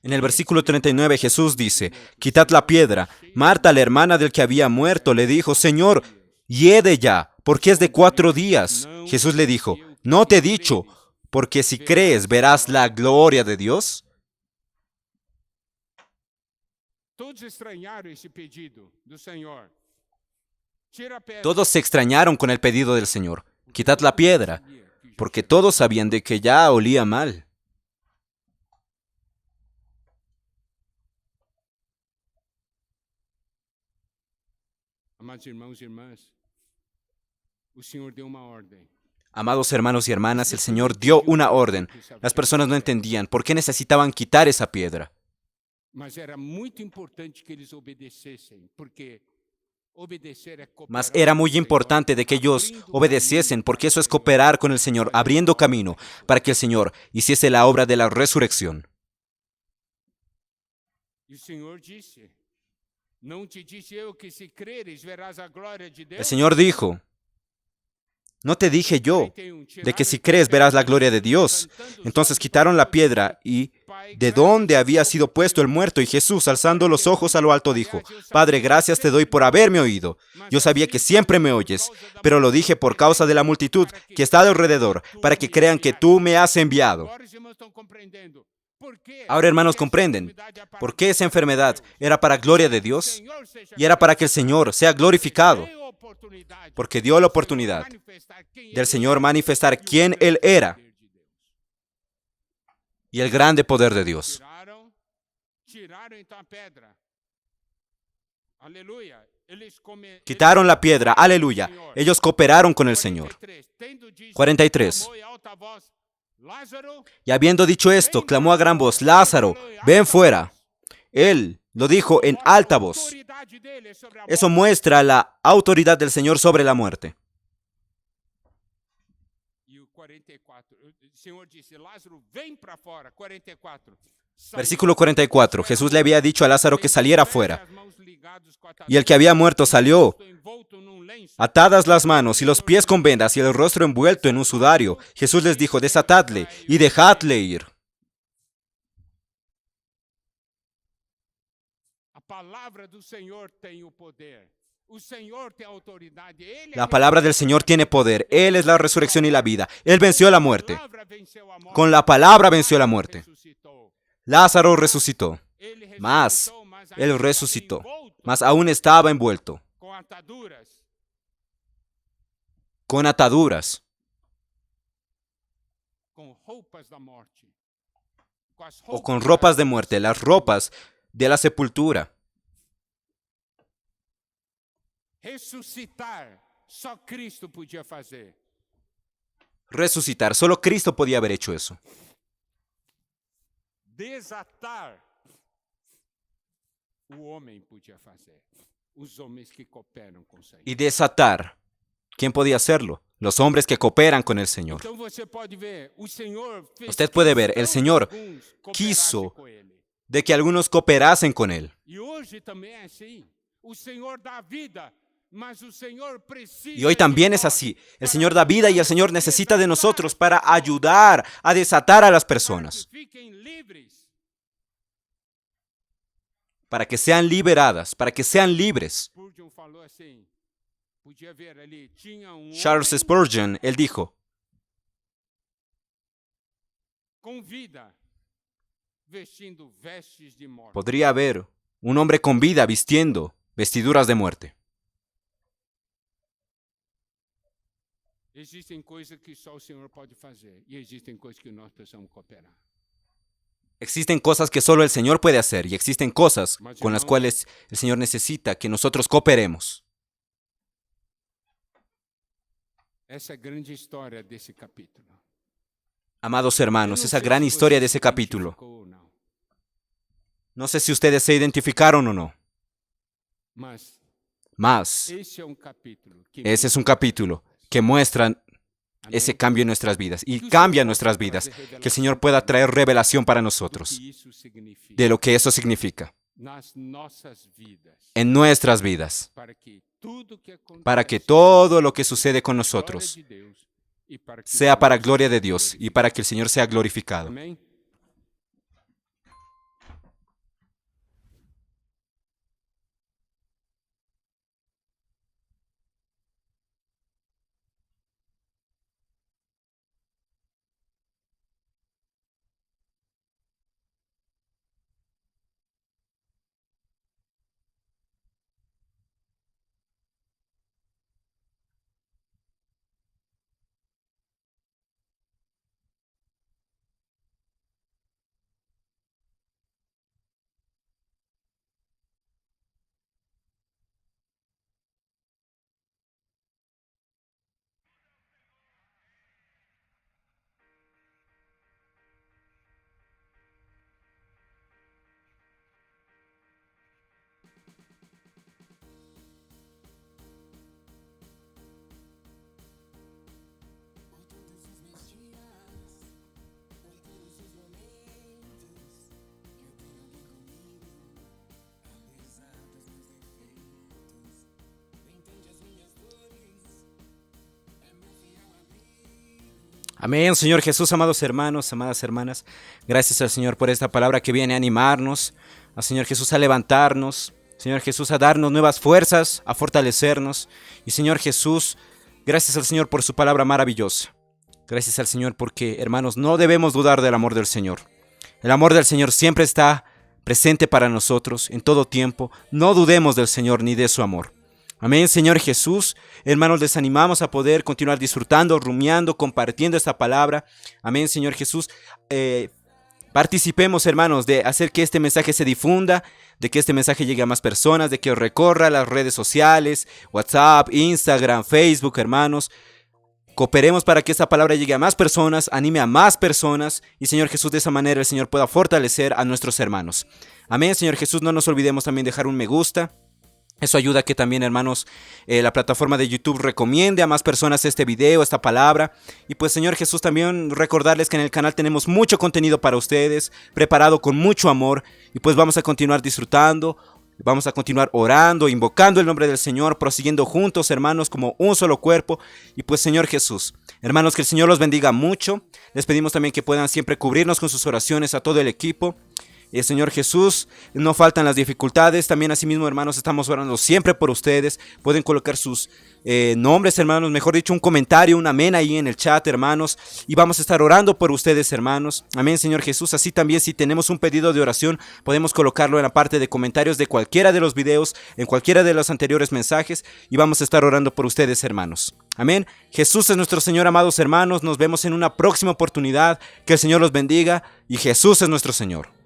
En el versículo 39 Jesús dice, quitad la piedra. Marta, la hermana del que había muerto, le dijo, Señor, hiede ya, porque es de 4 días. Jesús le dijo, no te he dicho, porque si crees verás la gloria de Dios. Todos extrañaram esse pedido do Senhor. Tira a pedra. Todos se extrañaron con el pedido del Señor. Quitad la piedra, porque todos sabían de que ya olía mal. Amados irmãos e irmãs, o Senhor deu uma ordem. Amados hermanos y hermanas, el Señor dio una orden. Las personas no entendían por qué necesitaban quitar esa piedra. Mas era muito importante que eles obedecessem, porque obedecer é cooperar Mas era com o muy Senhor, importante de que ellos abrindo obedeciesen, caminho porque eso para es que o Senhor cooperar con el Señor, abriendo camino para que el Señor hiciese la obra de la resurrección. E o Senhor disse: Não te disse eu que se creres verás a glória de Deus? El Señor dijo, ¿no te dije yo 41, de que tiraram si então a crees verás la pedra, gloria de Jesus, Dios? levantando os Entonces olhos quitaron para la o céu, piedra y Pai, de graças dónde te había dou sido por puesto el ter muerto. Y Jesús, alzando los ojos a lo alto, dijo, Aliás, eu sabia Padre, que gracias te doy sempre por me haberme ouves, oído. mas Yo sabía assim que siempre me falei por oyes, causa da pero lo multidão dije por causa de la multitud para que está creiam alrededor, que tu para que me crean que enviaste. tú me has enviado. Agora os irmãos estão compreendendo. Por quê? Ahora, hermanos, Porque essa comprenden enfermidade é para por qué esa glória de enfermedad Deus. era para gloria de O Dios Senhor seja y era para que el glorificado. Señor sea glorificado, Deu a oportunidade porque dio la do Senhor oportunidad manifestar quem del Ele Señor é manifestar e o quién grande Él era poder de Deus. y el grande poder de Dios. Tiraram então a pedra. Aleluia. Quitaron la piedra, aleluya. Ellos cooperaron con el Señor. 43. Y habiendo dicho esto, clamó a gran voz, Lázaro, ven fuera. Él lo dijo en alta voz. Eso muestra la autoridad del Señor sobre la muerte. Versículo 44. Jesús le había dicho a Lázaro que saliera fuera. Y el que había muerto salió, atadas las manos y los pies con vendas y el rostro envuelto en un sudario. Jesús les dijo, desatadle y dejadle ir. La palabra del Señor tiene poder. Él es la resurrección y la vida. Él venció la muerte. Con la palabra venció la muerte. Lázaro resucitó. Mas él resucitó. Mas aún estaba envuelto. Con ataduras. O con ropas de muerte. Las ropas de la sepultura. Ressuscitar, só Cristo podia fazer. Resucitar, solo Cristo podía haber hecho eso. Desatar, o homem podia fazer. Os homens que cooperam com o Senhor. Y desatar, ¿quién podía hacerlo? Los hombres que cooperan con el Señor. Então você pode ver, o Senhor fez Usted puede ver, el questão Señor que alguns cooperassem quiso com ele. de que algunos cooperasen con Él. E hoje também é assim. O Senhor dá vida. Y hoy también es así. El Señor da vida y el Señor necesita de nosotros para ayudar a desatar a las personas. Para que sean liberadas, para que sean libres. Charles Spurgeon, él dijo, podría haber un hombre con vida vistiendo vestiduras de muerte. Existem coisas que só o Senhor pode fazer e existem coisas que nós precisamos cooperar. Existen cosas que solo el Señor puede hacer y existen cosas con las cuales el Señor necesita que nosotros cooperemos. Essa é a grande história desse capítulo. Amados hermanos, esa gran historia de ese capítulo. No sé si ustedes se identificaron o no. Mas ese es un capítulo que muestra ese cambio en nuestras vidas y cambia nuestras vidas. Que el Señor pueda traer revelación para nosotros de lo que eso significa en nuestras vidas, para que todo lo que sucede con nosotros sea para gloria de Dios y para que el Señor sea glorificado. Amén, Señor Jesús, amados hermanos, amadas hermanas. Gracias al Señor por esta palabra que viene a animarnos, al Señor Jesús a levantarnos, Señor Jesús a darnos nuevas fuerzas, a fortalecernos. Y Señor Jesús, gracias al Señor por su palabra maravillosa. Gracias al Señor porque, hermanos, no debemos dudar del amor del Señor. El amor del Señor siempre está presente para nosotros en todo tiempo. No dudemos del Señor ni de su amor. Amén, Señor Jesús. Hermanos, les animamos a poder continuar disfrutando, rumiando, compartiendo esta palabra. Amén, Señor Jesús. Participemos, hermanos, de hacer que este mensaje se difunda, de que este mensaje llegue a más personas, de que recorra las redes sociales, WhatsApp, Instagram, Facebook, hermanos. Cooperemos para que esta palabra llegue a más personas, anime a más personas y, Señor Jesús, de esa manera el Señor pueda fortalecer a nuestros hermanos. Amén, Señor Jesús. No nos olvidemos también dejar un me gusta. Eso ayuda a que también, hermanos, la plataforma de YouTube recomiende a más personas este video, esta palabra. Y pues, Señor Jesús, también recordarles que en el canal tenemos mucho contenido para ustedes, preparado con mucho amor. Y pues vamos a continuar disfrutando, vamos a continuar orando, invocando el nombre del Señor, prosiguiendo juntos, hermanos, como un solo cuerpo. Y pues, Señor Jesús, hermanos, que el Señor los bendiga mucho. Les pedimos también que puedan siempre cubrirnos con sus oraciones a todo el equipo. Señor Jesús, no faltan las dificultades. También asimismo, hermanos, estamos orando siempre por ustedes. Pueden colocar sus nombres, hermanos, mejor dicho, un comentario, un amén ahí en el chat, hermanos. Y vamos a estar orando por ustedes, hermanos. Amén, Señor Jesús. Así también, si tenemos un pedido de oración, podemos colocarlo en la parte de comentarios de cualquiera de los videos, en cualquiera de los anteriores mensajes. Y vamos a estar orando por ustedes, hermanos. Amén. Jesús es nuestro Señor, amados hermanos. Nos vemos en una próxima oportunidad. Que el Señor los bendiga. Y Jesús es nuestro Señor.